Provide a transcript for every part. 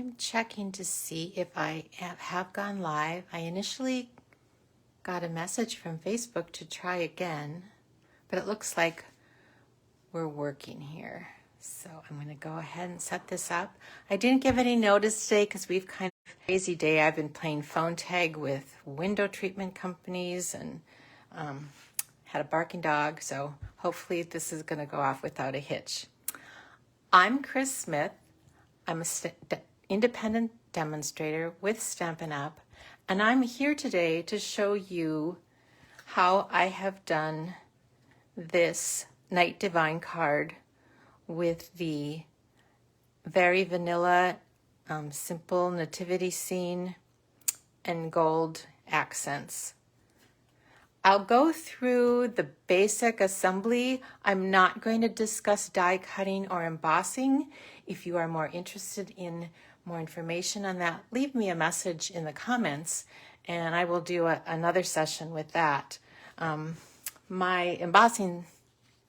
I'm checking to see if I have gone live. I initially got a message from Facebook to try again, but it looks like we're working here. So I'm going to go ahead and set this up. I didn't give any notice today because we've kind of a crazy day. I've been playing phone tag with window treatment companies and had a barking dog. So hopefully this is going to go off without a hitch. I'm Chris Smith. I'm an independent demonstrator with Stampin Up, and I'm here today to show you how I have done this Night Divine card with the very vanilla, simple nativity scene and gold accents. I'll go through the basic assembly. I'm not going to discuss die cutting or embossing. If you are more interested in more information on that, leave me a message in the comments and I will do another session with that. My embossing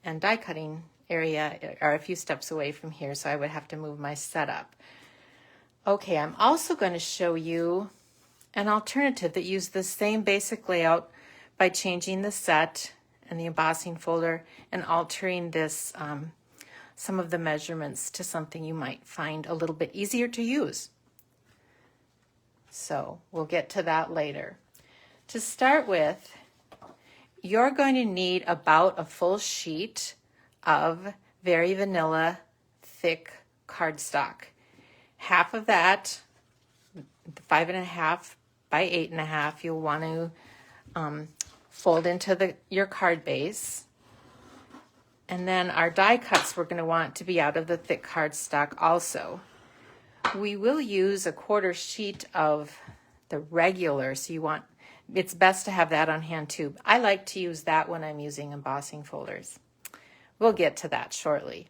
and die cutting area are a few steps away from here, so I would have to move my setup. Okay, I'm also going to show you an alternative that uses the same basic layout by changing the set and the embossing folder and altering this some of the measurements to something you might find a little bit easier to use. So we'll get to that later. To start with, you're going to need about a full sheet of very vanilla thick cardstock. Half of that, 5.5 by 8.5, you'll want to fold into your card base. And then our die cuts we're going to want to be out of the thick cardstock also. We will use a 1/4 sheet of the regular, so it's best to have that on hand too. I like to use that when I'm using embossing folders. We'll get to that shortly.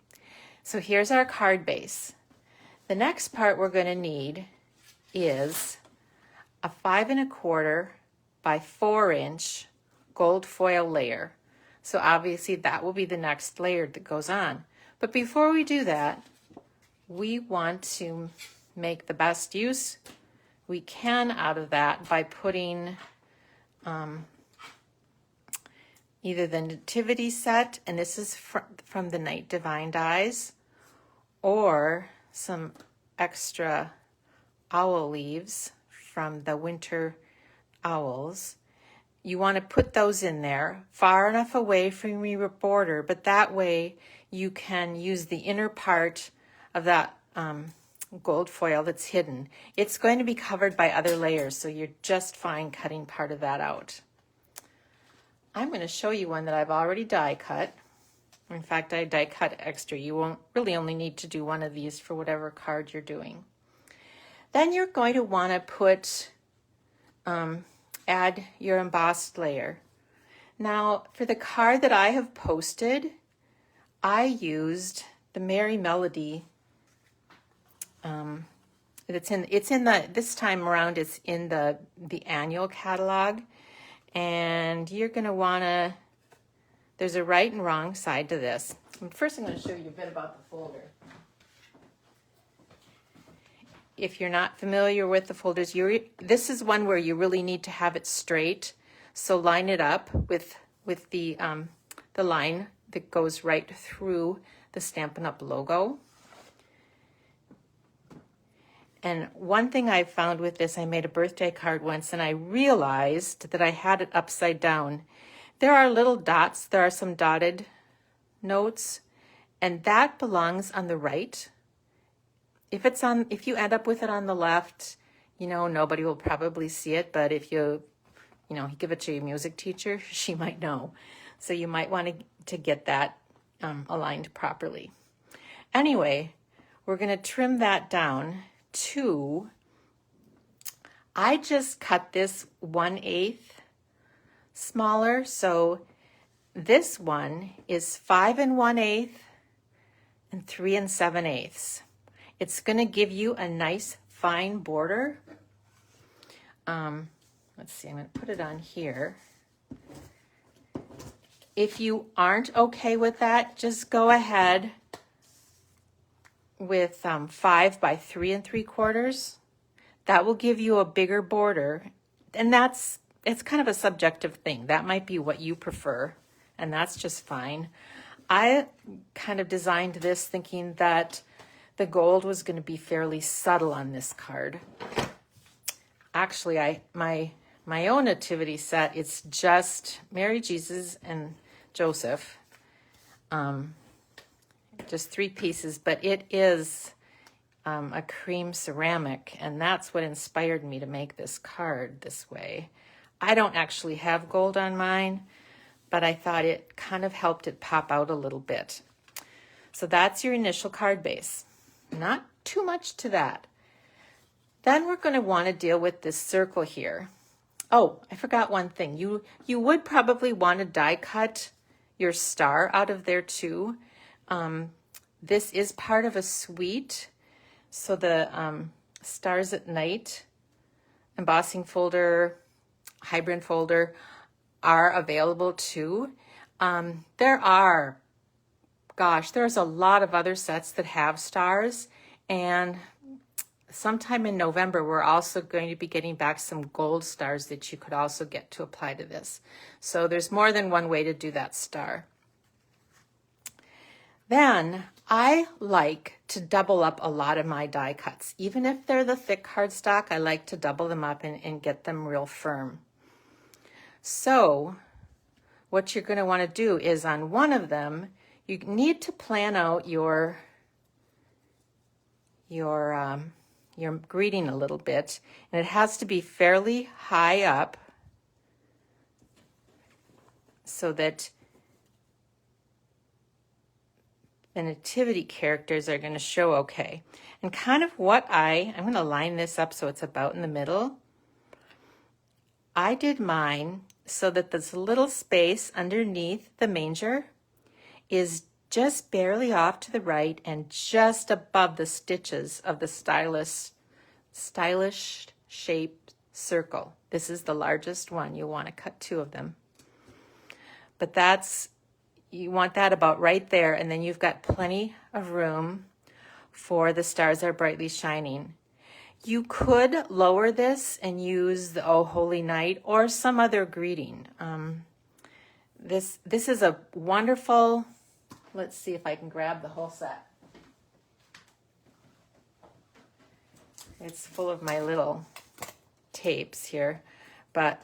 So here's our card base. The next part we're going to need is a 5.25 by 4-inch gold foil layer. So obviously that will be the next layer that goes on. But before we do that, we want to make the best use we can out of that by putting either the nativity set, and this is from the Night Divine dies, or some extra owl leaves from the winter owls. You want to put those in there far enough away from your border, but that way you can use the inner part of that gold foil that's hidden. It's going to be covered by other layers, so you're just fine cutting part of that out. I'm going to show you one that I've already die cut. In fact, I die cut extra. You won't really only need to do one of these for whatever card you're doing. Then you're going to want to put add your embossed layer. Now, for the card that I have posted, I used the Merry Melody. This time around it's in the annual catalog, and you're going to want to, there's a right and wrong side to this. First I'm going to show you a bit about the folder. If you're not familiar with the folders, this is one where you really need to have it straight. So line it up with the line that goes right through the Stampin' Up logo. And one thing I found with this, I made a birthday card once and I realized that I had it upside down. There are little dots, there are some dotted notes, and that belongs on the right. If you end up with it on the left, nobody will probably see it, but if you give it to your music teacher, she might know. So you might want to get that aligned properly. Anyway, we're going to trim that down to, I just cut this 1/8 smaller, so this one is 5 1/8 and 3 7/8. It's going to give you a nice fine border. Let's see, I'm going to put it on here. If you aren't okay with that, just go ahead, with 5 by 3 3/4. That will give you a bigger border, and it's kind of a subjective thing. That might be what you prefer, and that's just fine. I kind of designed this thinking that the gold was going to be fairly subtle on this card. Actually, my own nativity set, it's just Mary, Jesus, and Joseph. Just 3 pieces, but it is a cream ceramic, and that's what inspired me to make this card this way. I don't actually have gold on mine, but I thought it kind of helped it pop out a little bit. So that's your initial card base. Not too much to that. Then we're going to want to deal with this circle here. Oh, I forgot one thing. You would probably want to die cut your star out of there too. This is part of a suite. So the Stars at Night embossing folder, hybrid folder are available too. There's a lot of other sets that have stars, and sometime in November, we're also going to be getting back some gold stars that you could also get to apply to this. So there's more than one way to do that star. Then I like to double up a lot of my die cuts. Even if they're the thick cardstock, I like to double them up and get them real firm. So what you're going to want to do is on one of them, you need to plan out your greeting a little bit, and it has to be fairly high up so that the nativity characters are going to show okay. And kind of what I'm going to line this up so it's about in the middle. I did mine so that this little space underneath the manger is just barely off to the right and just above the stitches of the stylish shaped circle. This is the largest one. You want to cut 2 of them. But you want that about right there, and then you've got plenty of room for the stars that are brightly shining. You could lower this and use the Oh Holy Night or some other greeting. This is a wonderful, let's see if I can grab the whole set. It's full of my little tapes here, but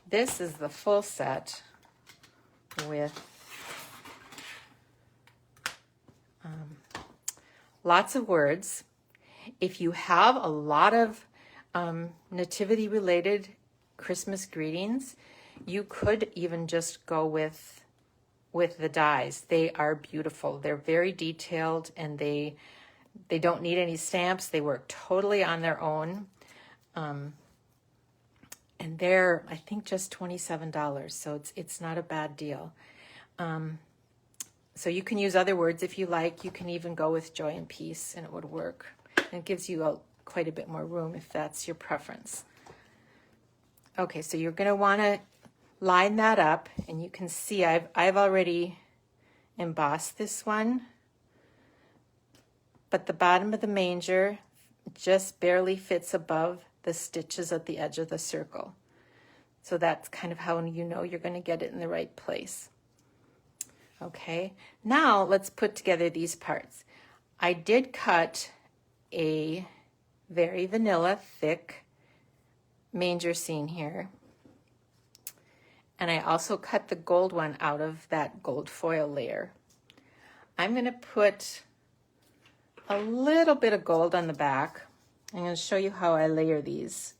this is the full set with lots of words. If you have a lot of nativity related Christmas greetings, you could even just go with the dies. They are beautiful. They're very detailed, and they don't need any stamps. They work totally on their own. And they're, I think, just $27, so it's not a bad deal. So you can use other words if you like. You can even go with joy and peace, and it would work. And it gives you quite a bit more room if that's your preference. Okay, so you're going to want to line that up, and you can see I've already embossed this one, but the bottom of the manger just barely fits above the stitches at the edge of the circle. So that's kind of how you know you're going to get it in the right place. Okay, now let's put together these parts. I did cut a very vanilla thick manger scene here. And I also cut the gold one out of that gold foil layer. I'm going to put a little bit of gold on the back. I'm going to show you how I layer these.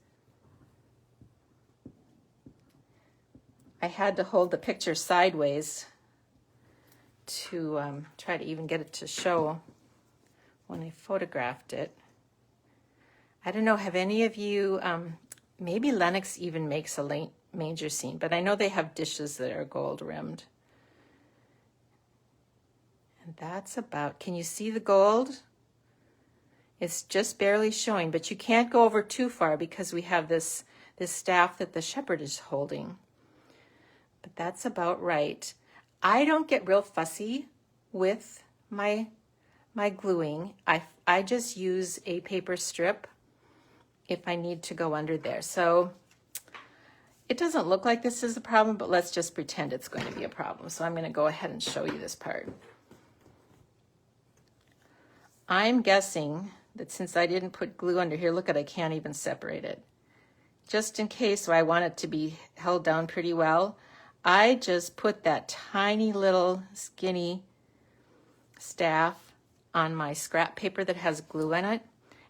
I had to hold the picture sideways to try to even get it to show when I photographed it. I don't know, have any of you, maybe Lennox even makes a manger scene, but I know they have dishes that are gold rimmed. And that's about, can you see the gold? It's just barely showing, but you can't go over too far because we have this staff that the shepherd is holding. But that's about right. I don't get real fussy with my my gluing, I just use a paper strip if I need to go under there. So it doesn't look like this is a problem, but let's just pretend it's going to be a problem. So I'm going to go ahead and show you this part. I'm guessing that since I didn't put glue under here, look at, I can't even separate it. Just in case, so I want it to be held down pretty well, I just put that tiny little skinny staff on my scrap paper that has glue in it,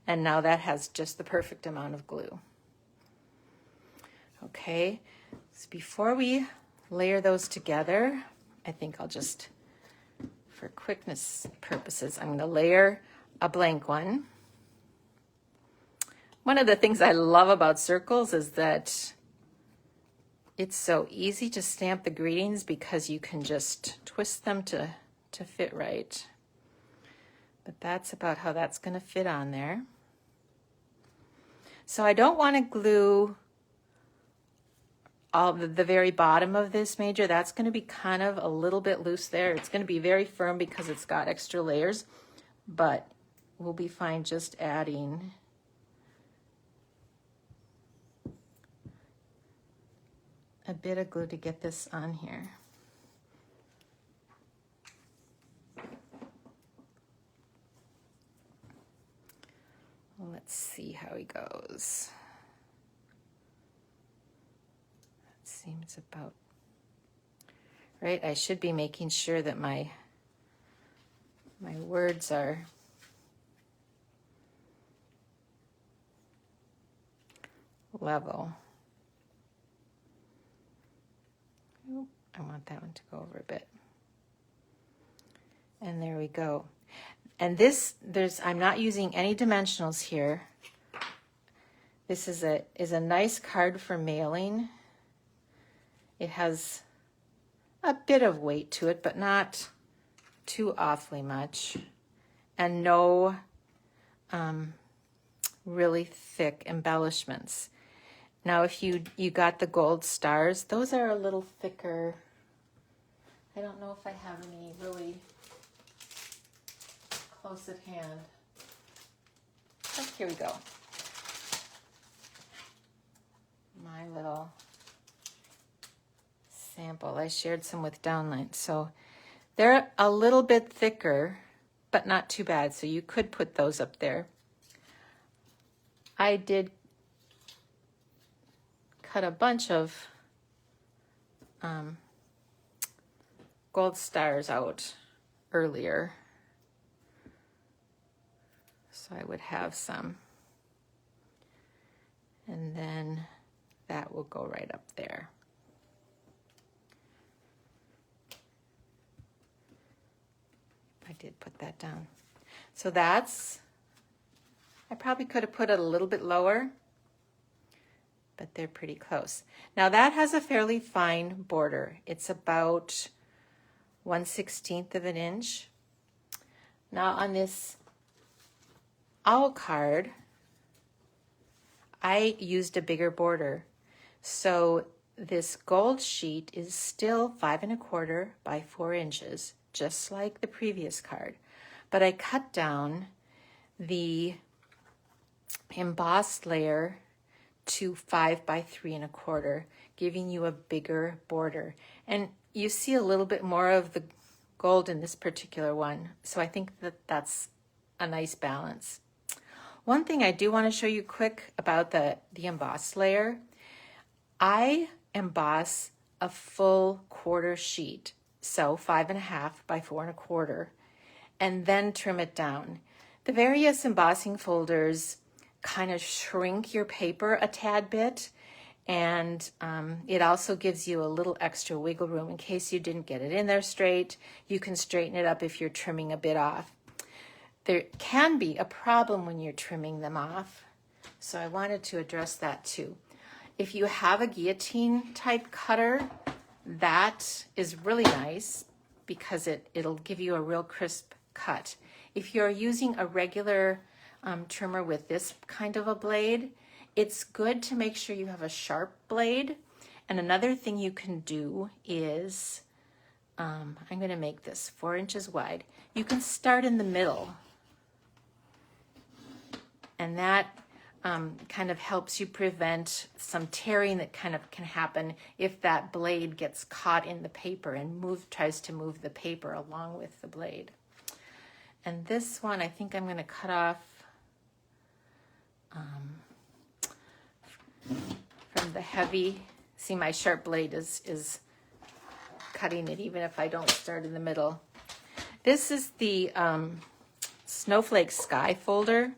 and now that has just the perfect amount of glue. Okay, so before we layer those together, I think I'll just, for quickness purposes, I'm going to layer a blank one. One of the things I love about circles is that it's so easy to stamp the greetings because you can just twist them to fit right. But that's about how that's going to fit on there. So I don't want to glue all the very bottom of this major. That's going to be kind of a little bit loose there. It's going to be very firm because it's got extra layers, but we'll be fine just adding a bit of glue to get this on here. Well, let's see how he goes. That seems about right. I should be making sure that my words are level. Oop, I want that one to go over a bit. And there we go. And this, I'm not using any dimensionals here. This is a nice card for mailing. It has a bit of weight to it, but not too awfully much. And no really thick embellishments. Now, if you got the gold stars, those are a little thicker. I don't know if I have any really close at hand. Oh, here we go. My little sample. I shared some with Downline. So they're a little bit thicker, but not too bad. So you could put those up there. I did cut a bunch of gold stars out earlier, so I would have some, and then that will go right up there. I did put that down. So that's, I probably could have put it a little bit lower, but they're pretty close. Now that has a fairly fine border. It's about 1/16 of an inch. Now on this owl card, I used a bigger border. So this gold sheet is still 5 1/4 by 4 inches, just like the previous card. But I cut down the embossed layer to 5 by 3 1/4, giving you a bigger border. And you see a little bit more of the gold in this particular one. So I think that that's a nice balance. One thing I do want to show you quick about the embossed layer. I emboss a full quarter sheet, so 5 1/2 by 4 1/4, and then trim it down. The various embossing folders kind of shrink your paper a tad bit, and it also gives you a little extra wiggle room in case you didn't get it in there straight. You can straighten it up if you're trimming a bit off. There can be a problem when you're trimming them off, so I wanted to address that too. If you have a guillotine type cutter, that is really nice because it'll give you a real crisp cut. If you're using a regular trimmer with this kind of a blade, it's good to make sure you have a sharp blade. And another thing you can do is I'm going to make this 4 inches wide. You can start in the middle, and that kind of helps you prevent some tearing that kind of can happen if that blade gets caught in the paper and tries to move the paper along with the blade. And this one, I think I'm going to cut off from the heavy. See, my sharp blade is cutting it even if I don't start in the middle. This is the Snowflake Sky folder,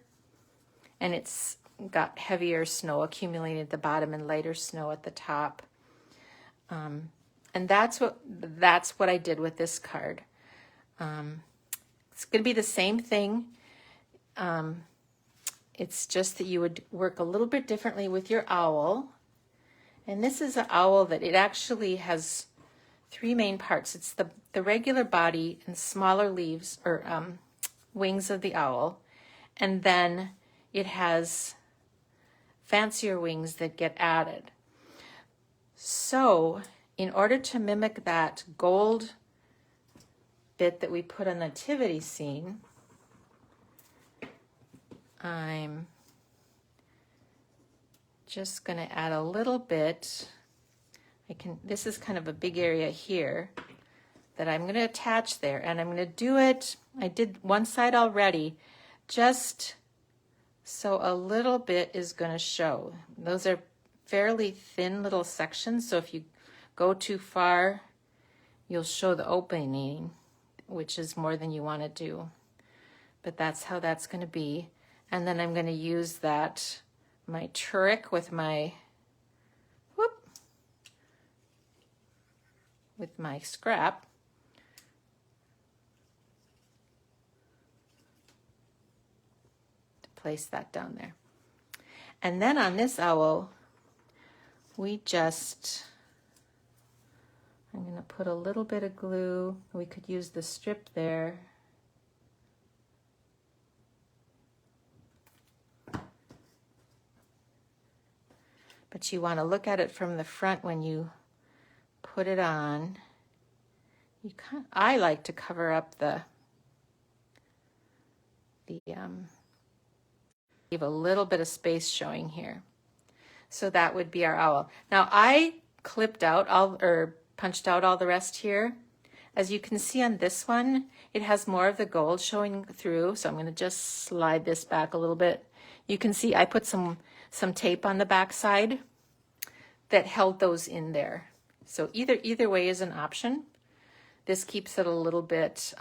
and it's got heavier snow accumulated at the bottom and lighter snow at the top. And that's what I did with this card. It's going to be the same thing. It's just that you would work a little bit differently with your owl. And this is an owl that it actually has 3 main parts. It's the regular body and smaller leaves or wings of the owl. And then it has fancier wings that get added. So in order to mimic that gold bit that we put on the nativity scene, I'm just going to add a little bit. This is kind of a big area here that I'm going to attach there, and I'm going to do it. I did one side already, just so a little bit is going to show. Those are fairly thin little sections, so if you go too far, you'll show the opening, which is more than you want to do. But that's how that's going to be. And then I'm going to use that, my trick with my, with my scrap. To place that down there. And then on this owl, I'm going to put a little bit of glue. We could use the strip there. But you want to look at it from the front when you put it on. I like to cover up leave a little bit of space showing here. So that would be our owl. Now I punched out all the rest here. As you can see on this one, it has more of the gold showing through. So I'm going to just slide this back a little bit. You can see I put some tape on the back side that held those in there. So either way is an option. This keeps it a little bit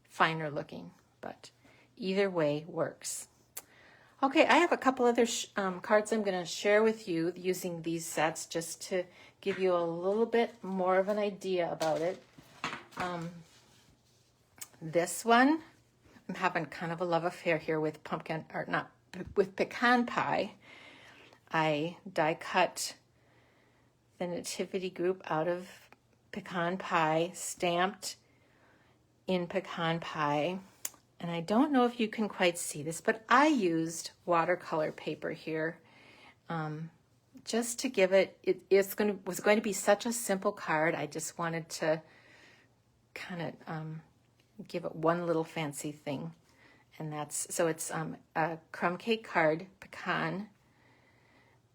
finer looking, but either way works. Okay, I have a couple other cards I'm going to share with you using these sets just to give you a little bit more of an idea about it. This one, I'm having kind of a love affair here with with pecan pie. I die cut the nativity group out of pecan pie, stamped in pecan pie. And I don't know if you can quite see this, but I used watercolor paper here just to give was going to be such a simple card. I just wanted to kind of give it one little fancy thing. And it's a crumb cake card, pecan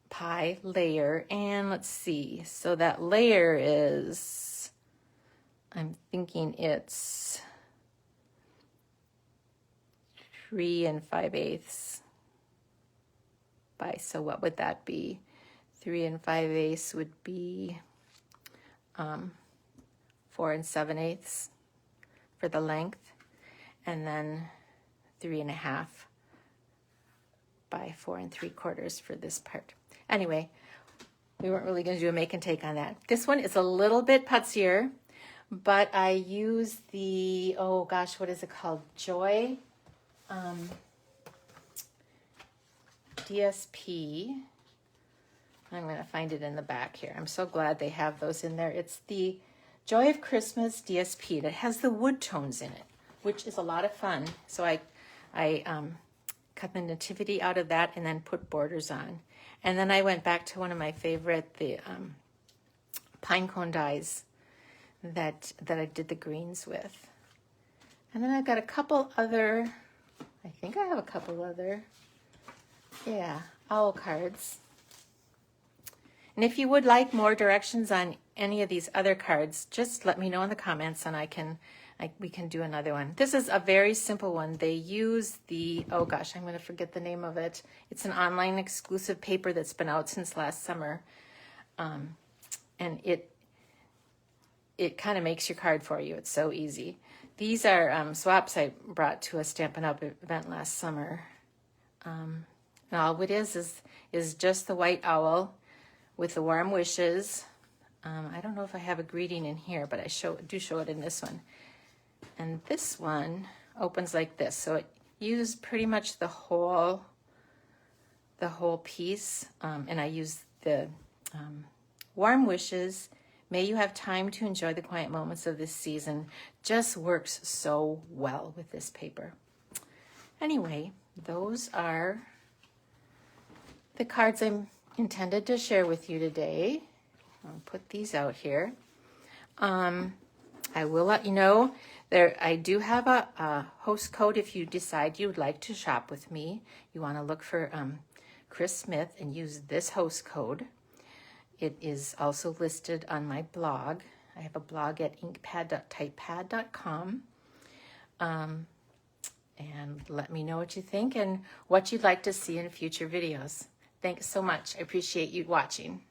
pie layer. And let's see, so that layer is, I'm thinking it's 3 5/8 by, so what would that be? 3 5/8 would be 4 7/8 for the length, and then 3 1/2 by 4 3/4 for this part. Anyway, we weren't really going to do a make and take on that. This one is a little bit putzier, but I use the, oh gosh, what is it called? Joy DSP. I'm going to find it in the back here. I'm so glad they have those in there. It's the Joy of Christmas DSP that has the wood tones in it, which is a lot of fun. So I cut the nativity out of that and then put borders on. And then I went back to one of my favorite, the pine cone dies that I did the greens with. And then I've got a couple other, I think I have a couple other, yeah, owl cards. And if you would like more directions on any of these other cards, just let me know in the comments and we can do another one. This is a very simple one. They use the, oh gosh, I'm going to forget the name of it. It's an online exclusive paper that's been out since last summer. And it kind of makes your card for you. It's so easy. These are swaps I brought to a Stampin' Up event last summer. And all it is just the white owl with the warm wishes. I don't know if I have a greeting in here, but I do show it in this one. And this one opens like this. So it uses pretty much the whole piece. And I use the warm wishes. May you have time to enjoy the quiet moments of this season. Just works so well with this paper. Anyway, those are the cards I'm intended to share with you today. I'll put these out here. I will let you know I do have a host code if you decide you would like to shop with me. You want to look for Chris Smith and use this host code. It is also listed on my blog. I have a blog at inkpad.typepad.com. And let me know what you think and what you'd like to see in future videos. Thanks so much. I appreciate you watching.